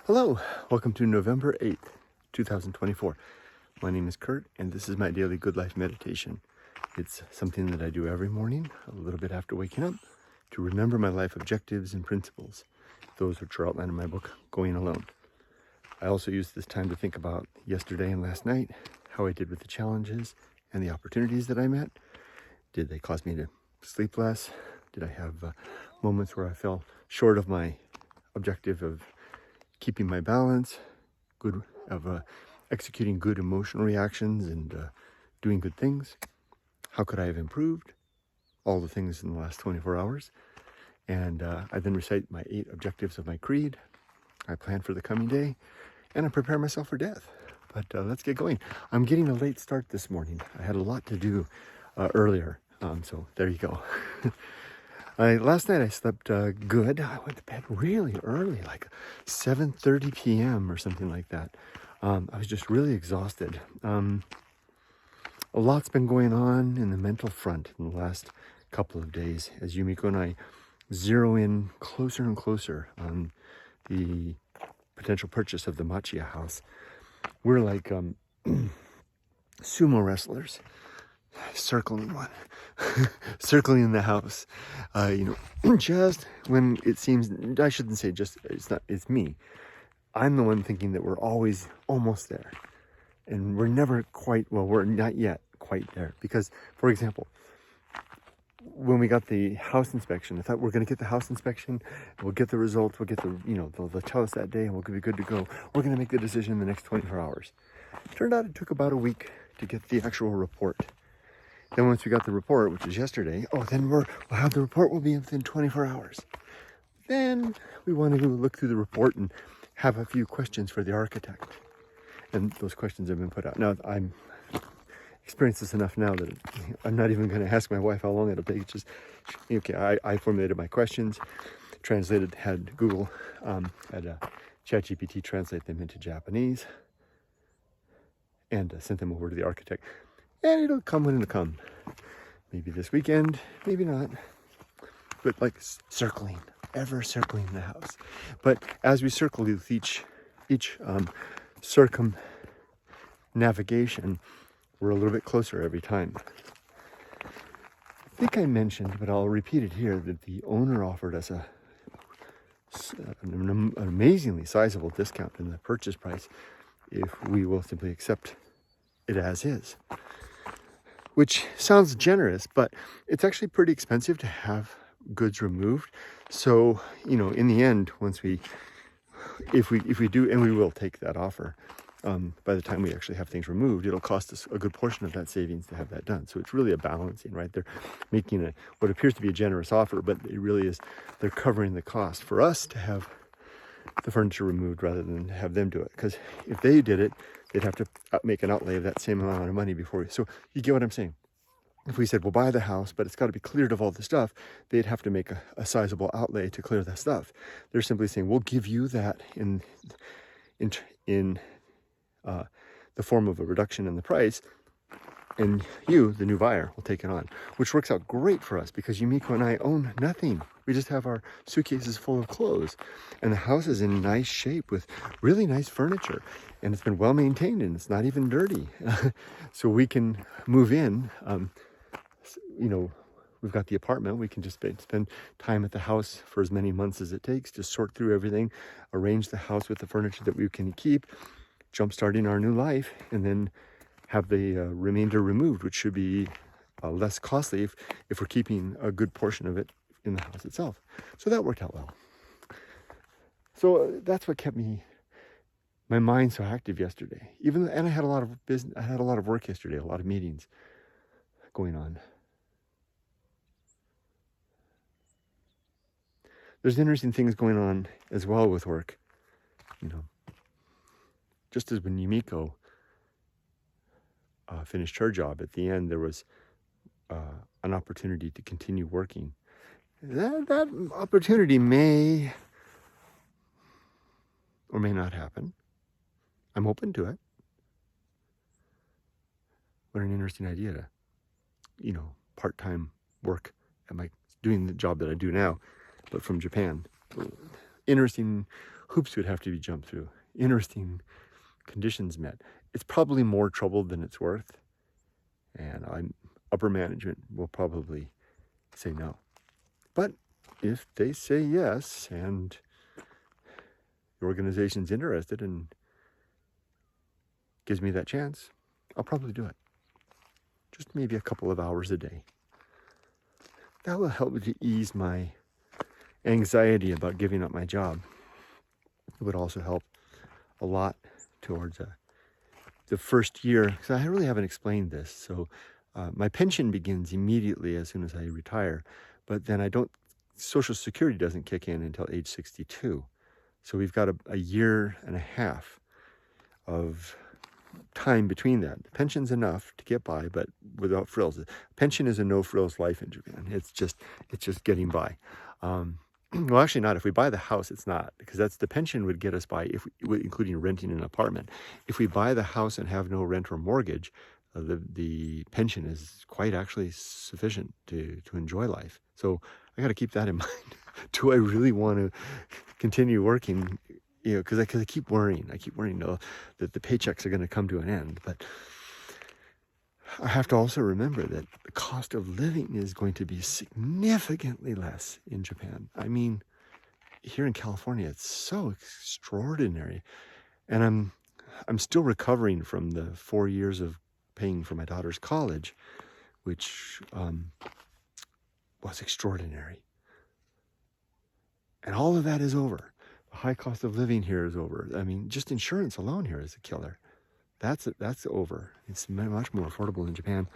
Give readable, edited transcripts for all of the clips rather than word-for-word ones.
Hello, welcome to November 8th, 2024. My name is Kurt, and this is my daily Good Life meditation. It's something that I do every morning, a little bit after waking up, to remember my life objectives and principles, those which are outlined in my book, Going Alone. I also use this time to think about yesterday and last night, how I did with the challenges and the opportunities that I met. Did they cause me to sleep less? Did I have moments where I fell short of my objective of keeping my balance, executing good emotional reactions and doing good things? How could I have improved? All the things in the last 24 hours. And I then recite my 8 objectives of my creed. I plan for the coming day, and I prepare myself for death. But let's get going. I'm getting a late start this morning. I had a lot to do earlier, so there you go. Last night I slept good. I went to bed really early, like 7:30 p.m. or something like that. I was just really exhausted. A lot's been going on in the mental front in the last couple of days as Yumiko and I zero in closer and closer on the potential purchase of the Machia house. We're like sumo wrestlers. Circling one, circling the house, just when it seems, I shouldn't say just, it's me. I'm the one thinking that we're always almost there, and we're never quite, we're not yet quite there. Because, for example, when we got the house inspection, I thought we're going to get the house inspection, we'll get the results, we'll get the, they'll tell us that day, and we'll be good to go. We're going to make the decision in the next 24 hours. Turned out it took about a week to get the actual report. Then once we got the report, which was yesterday, then we'll have the report will be within 24 hours. Then we want to look through the report and have a few questions for the architect. And those questions have been put out. Now, I'm experienced this enough now that I'm not even going to ask my wife how long it'll take. It's just, okay, I formulated my questions, translated, had Google, had ChatGPT translate them into Japanese, and sent them over to the architect. And it'll come when it'll come. Maybe this weekend, maybe not. But like ever circling the house. But as we circle with each circumnavigation, we're a little bit closer every time. I think I mentioned, but I'll repeat it here, that the owner offered us an amazingly sizable discount in the purchase price if we will simply accept it as is. Which sounds generous, but it's actually pretty expensive to have goods removed. So, in the end, if we do, and we will take that offer, by the time we actually have things removed, it'll cost us a good portion of that savings to have that done. So it's really a balancing, right? They're making what appears to be a generous offer, but it really is, they're covering the cost for us to have the furniture removed rather than have them do it. Because if they did it, they'd have to make an outlay of that same amount of money before. So you get what I'm saying? If we said, we'll buy the house, but it's got to be cleared of all the stuff, they'd have to make a sizable outlay to clear that stuff. They're simply saying, we'll give you that in the form of a reduction in the price, and you, the new buyer, will take it on, which works out great for us because Yumiko and I own nothing. We just have our suitcases full of clothes, and the house is in nice shape with really nice furniture, and it's been well maintained, and it's not even dirty. So we can move in. We've got the apartment. We can just spend time at the house for as many months as it takes to sort through everything, arrange the house with the furniture that we can keep, jump-starting our new life, and then have the remainder removed, which should be less costly if we're keeping a good portion of it in the house itself. So that worked out well. So that's what kept my mind so active yesterday. And I had a lot of business. I had a lot of work yesterday, a lot of meetings going on. There's interesting things going on as well with work. Just as when Yumiko finished her job, at the end there was an opportunity to continue working. That opportunity may or may not happen. I'm open to it. What an interesting idea to, part-time work doing the job that I do now, but from Japan. interesting hoops would have to be jumped through, interesting conditions met. It's probably more trouble than it's worth, and upper management will probably say no. But if they say yes and the organization's interested and gives me that chance, I'll probably do it. Just maybe a couple of hours a day. That will help me to ease my anxiety about giving up my job. It would also help a lot towards the first year, because I really haven't explained this. So my pension begins immediately as soon as I retire, but then Social Security doesn't kick in until age 62. So we've got a year and a half of time between that. The pension's enough to get by, but without frills. Pension is a no-frills life in Japan. It's just getting by. Well, actually not. If we buy the house, it's not, because the pension would get us by, including renting an apartment. If we buy the house and have no rent or mortgage, the pension is quite actually sufficient to enjoy life. So I got to keep that in mind. Do I really want to continue working? Because I keep worrying. I keep worrying that the paychecks are going to come to an end. But I have to also remember that the cost of living is going to be significantly less in Japan. I mean, here in California, it's so extraordinary. And I'm still recovering from the 4 years of paying for my daughter's college, which was extraordinary. And all of that is over. The high cost of living here is over. I mean, just insurance alone here is a killer. That's over. It's much more affordable in Japan.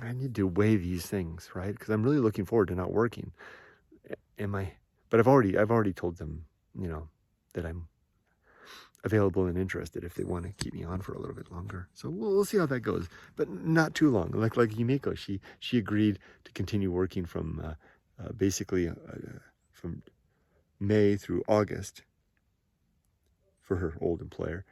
I need to weigh these things, right? Because I'm really looking forward to not working. But I've already told them, that I'm available and interested if they want to keep me on for a little bit longer. So we'll see how that goes, but not too long. Like Yumiko, she agreed to continue working from basically from May through August for her old employer.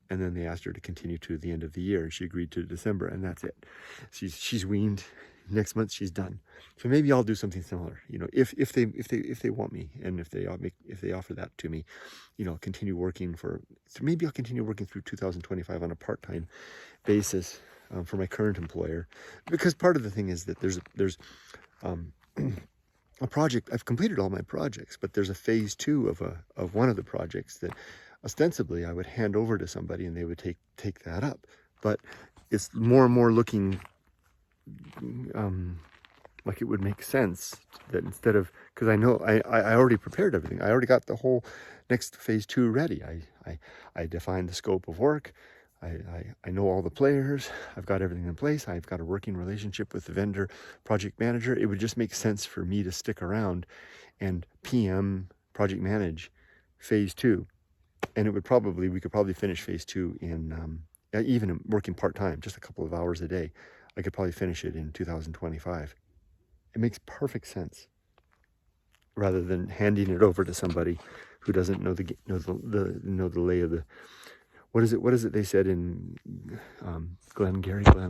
And then they asked her to continue to the end of the year. She agreed to December, and that's it. She's weaned. Next month she's done. So maybe I'll do something similar. If they want me, and if they offer that to me, continue working so maybe I'll continue working through 2025 on a part-time basis for my current employer, because part of the thing is that there's a project. I've completed all my projects, but there's a phase 2 of one of the projects that ostensibly I would hand over to somebody and they would take that up. But it's more and more looking like it would make sense that instead of, because I know I already prepared everything. I already got the whole next phase 2 ready. I defined the scope of work. I know all the players. I've got everything in place. I've got a working relationship with the vendor project manager. It would just make sense for me to stick around and PM project manage phase 2. And we could probably finish phase 2 in, even working part-time, just a couple of hours a day. I could probably finish it in 2025. It makes perfect sense, rather than handing it over to somebody who doesn't know the lay of the. What is it they said in Glenn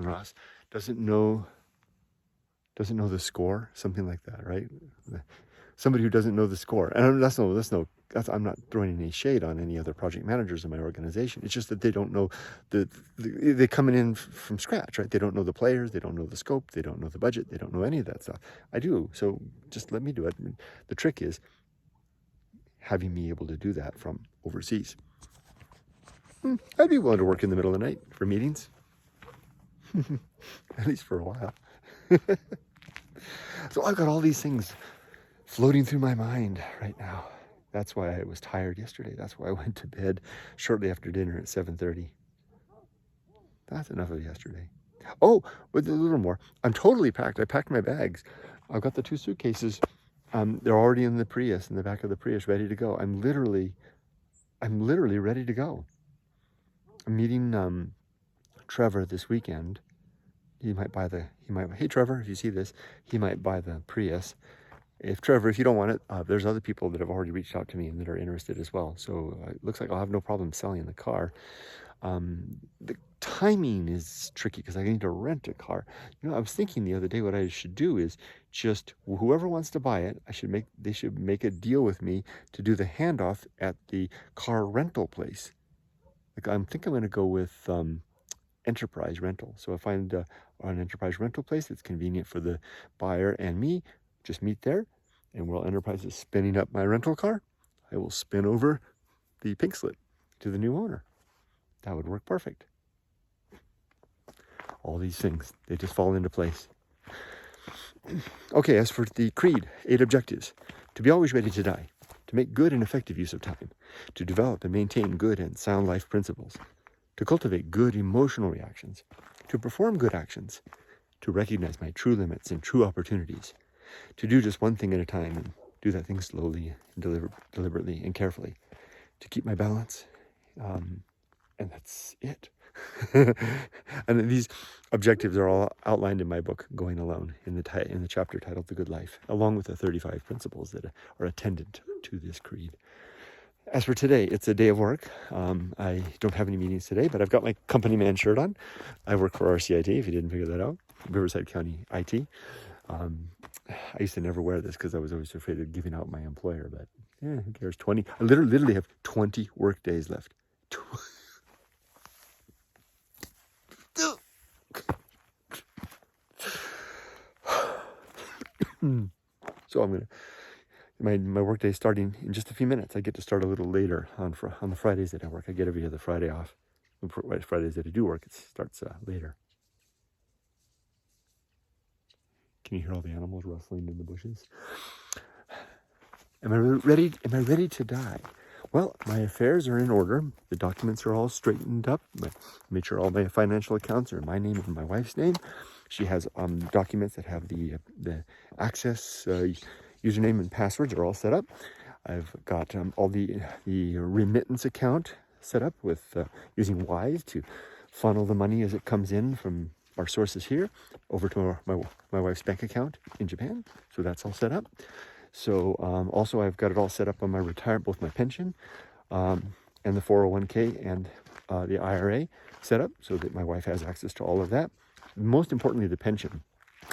Ross? Doesn't know the score, something like that, right? Somebody who doesn't know the score. And I'm not throwing any shade on any other project managers in my organization. It's just that they don't know they're coming in from scratch, right? They don't know the players, they don't know the scope, they don't know the budget, they don't know any of that stuff. I do, so just let me do it. The trick is having me able to do that from overseas. I'd be willing to work in the middle of the night for meetings. At least for a while. So I've got all these things floating through my mind right now. That's why I was tired yesterday. That's why I went to bed shortly after dinner at 7:30. That's enough of yesterday. Oh, with a little more. I'm totally packed. I packed my bags. I've got the 2 suitcases. They're already in the Prius, in the back of the Prius, ready to go. I'm literally ready to go. I'm meeting Trevor this weekend. Hey Trevor, if you see this, he might buy the Prius. if you don't want it, there's other people that have already reached out to me and that are interested as well. So it looks like I'll have no problem selling the car. The timing is tricky because I need to rent a car. I was thinking the other day what I should do is just whoever wants to buy it, they should make a deal with me to do the handoff at the car rental place. Like I'm going to go with enterprise rental. So I find an enterprise rental place that's convenient for the buyer and me. Just meet there, and while Enterprise is spinning up my rental car, I will spin over the pink slip to the new owner. That would work perfect. All these things, they just fall into place. Okay, as for the creed, 8 objectives. To be always ready to die, to make good and effective use of time, to develop and maintain good and sound life principles, to cultivate good emotional reactions, to perform good actions, to recognize my true limits and true opportunities, to do just one thing at a time and do that thing slowly and deliberately and carefully, to keep my balance, and that's it. And these objectives are all outlined in my book, Going Alone, in the chapter titled The Good Life, along with the 35 principles that are attendant to this creed. As for today, it's a day of work. I don't have any meetings today, but I've got my company man shirt on. I work for RCIT, if you didn't figure that out, Riverside County IT. I used to never wear this because I was always afraid of giving out my employer, but yeah, who cares? I literally have 20 work days left. So I'm my work day starting in just a few minutes. I get to start a little later on the Fridays that I work. I get every other Friday off. Fridays that I do work, it starts later. Can you hear all the animals rustling in the bushes? Am I ready to die? Well, my affairs are in order. The documents are all straightened up. I made sure all my financial accounts are in my name and my wife's name. She has documents that have the access username and passwords are all set up. I've got all the remittance account set up with using Wise to funnel the money as it comes in from our sources here over to my wife's bank account in Japan. So that's all set up. So also I've got it all set up on my both my pension and the 401k and the IRA set up so that my wife has access to all of that. Most importantly, the pension.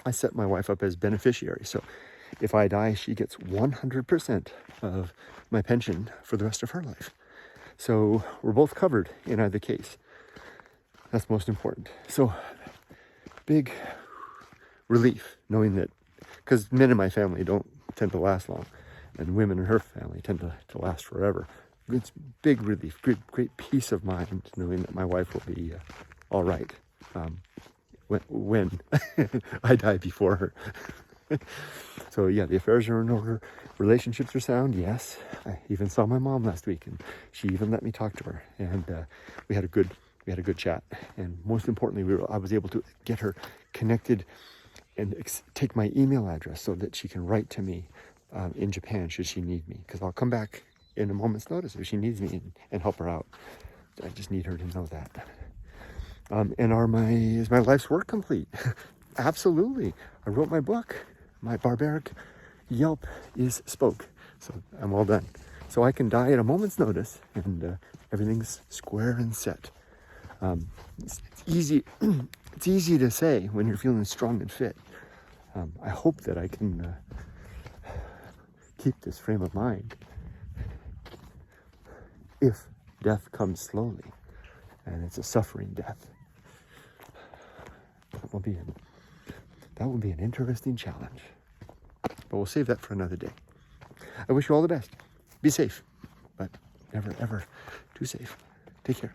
I set my wife up as beneficiary. So if I die, she gets 100% of my pension for the rest of her life. So we're both covered in either case. That's most important. So big relief knowing that, because men in my family don't tend to last long, and women in her family tend to last forever. It's big relief, great peace of mind knowing that my wife will be all right when I die before her. So yeah, the affairs are in order, relationships are sound. Yes, I even saw my mom last week, and she even let me talk to her, and we had a good chat. And most importantly, I was able to get her connected and take my email address so that she can write to me in Japan should she need me, because I'll come back in a moment's notice if she needs me and help her out. I just need her to know that. And is my life's work complete? Absolutely. I wrote my book. My barbaric yelp is spoke. So I'm all done. So I can die at a moment's notice, and everything's square and set. It's easy. It's easy to say when you're feeling strong and fit. I hope that I can keep this frame of mind if death comes slowly and it's a suffering death. That will be an interesting challenge. But we'll save that for another day. I wish you all the best. Be safe, but never ever too safe. Take care.